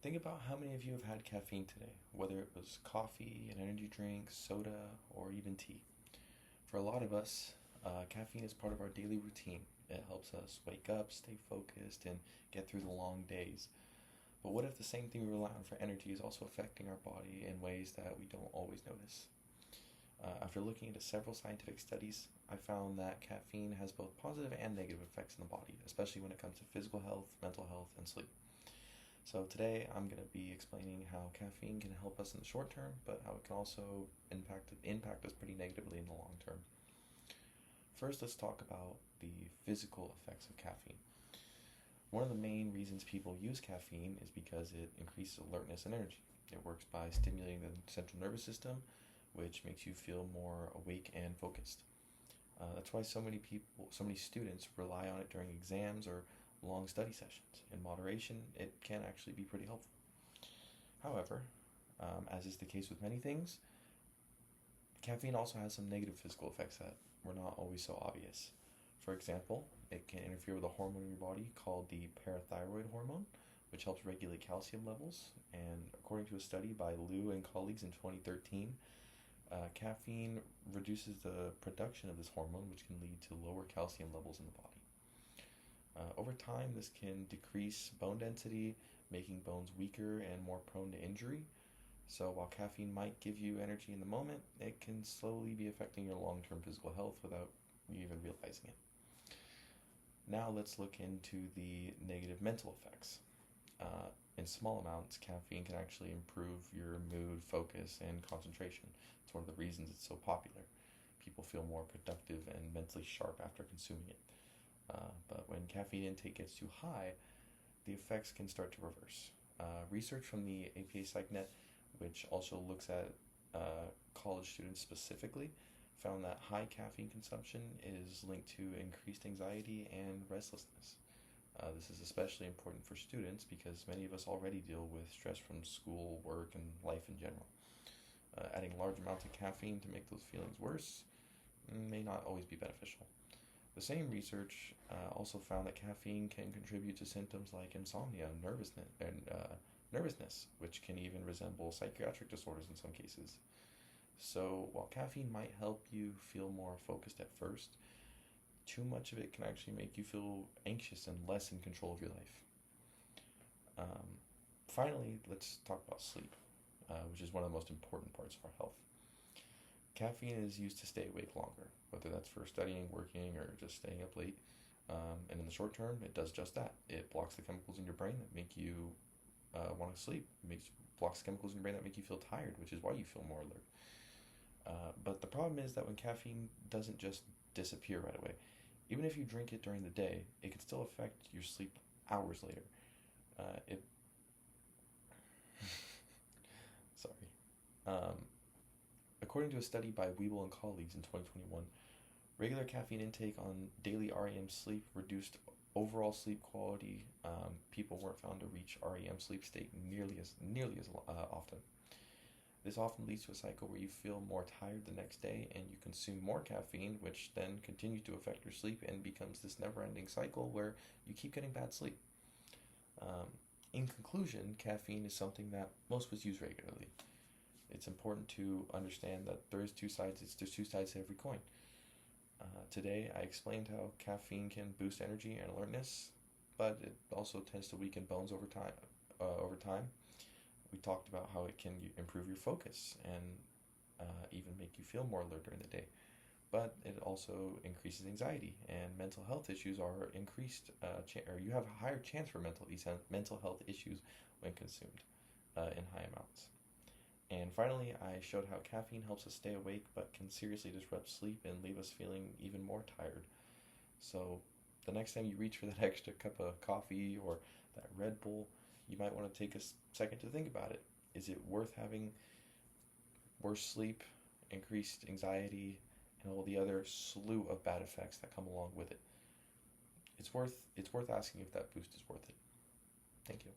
Think about how many of you have had caffeine today, whether it was coffee, an energy drink, soda, or even tea. For a lot of us, caffeine is part of our daily routine. It helps us wake up, stay focused, and get through the long days. But what if the same thing we rely on for energy is also affecting our body in ways that we don't always notice? After looking into several scientific studies, I found that caffeine has both positive and negative effects in the body, especially when it comes to physical health, mental health, and sleep. So today I'm going to be explaining how caffeine can help us in the short term, but how it can also impact us pretty negatively in the long term. First, let's talk about the physical effects of caffeine. One of the main reasons people use caffeine is because it increases alertness and energy. It works by stimulating the central nervous system, which makes you feel more awake and focused. That's why so many students rely on it during exams or long study sessions. In moderation, it can actually be pretty helpful. However, as is the case with many things, caffeine also has some negative physical effects that were not always so obvious. For example, it can interfere with a hormone in your body called the parathyroid hormone, which helps regulate calcium levels. And according to a study by Liu and colleagues in 2013, caffeine reduces the production of this hormone, which can lead to lower calcium levels in the body. Over time, this can decrease bone density, making bones weaker and more prone to injury. So while caffeine might give you energy in the moment, it can slowly be affecting your long-term physical health without you even realizing it. Now let's look into the negative mental effects. In small amounts, caffeine can actually improve your mood, focus, and concentration. It's one of the reasons it's so popular. People feel more productive and mentally sharp after consuming it. But when caffeine intake gets too high, the effects can start to reverse. Research from the APA PsycNet, which also looks at college students specifically, found that high caffeine consumption is linked to increased anxiety and restlessness. This is especially important for students because many of us already deal with stress from school, work, and life in general. Adding large amounts of caffeine to make those feelings worse may not always be beneficial. The same research also found that caffeine can contribute to symptoms like insomnia, nervousness, which can even resemble psychiatric disorders in some cases. So while caffeine might help you feel more focused at first, too much of it can actually make you feel anxious and less in control of your life. Finally, let's talk about sleep, which is one of the most important parts of our health. Caffeine is used to stay awake longer, whether that's for studying, working, or just staying up late. And in the short term, it does just that. It blocks the chemicals in your brain that make you want to sleep. Blocks chemicals in your brain that make you feel tired, which is why you feel more alert. But the problem is that when caffeine doesn't just disappear right away, even if you drink it during the day, it can still affect your sleep hours later. Sorry. According to a study by Weeble and colleagues in 2021, regular caffeine intake on daily REM sleep reduced overall sleep quality. People weren't found to reach REM sleep state nearly as often. This often leads to a cycle where you feel more tired the next day and you consume more caffeine, which then continues to affect your sleep and becomes this never-ending cycle where you keep getting bad sleep. In conclusion, caffeine is something that most of us use regularly. It's important to understand that there's two sides to every coin. Today, I explained how caffeine can boost energy and alertness, but it also tends to weaken bones over time. We talked about how it can improve your focus and even make you feel more alert during the day. But it also increases anxiety, and mental health issues are increased, or you have a higher chance for mental health issues when consumed in high amounts. And finally, I showed how caffeine helps us stay awake but can seriously disrupt sleep and leave us feeling even more tired. So the next time you reach for that extra cup of coffee or that Red Bull, you might want to take a second to think about it. Is it worth having worse sleep, increased anxiety, and all the other slew of bad effects that come along with it? It's worth asking if that boost is worth it. Thank you.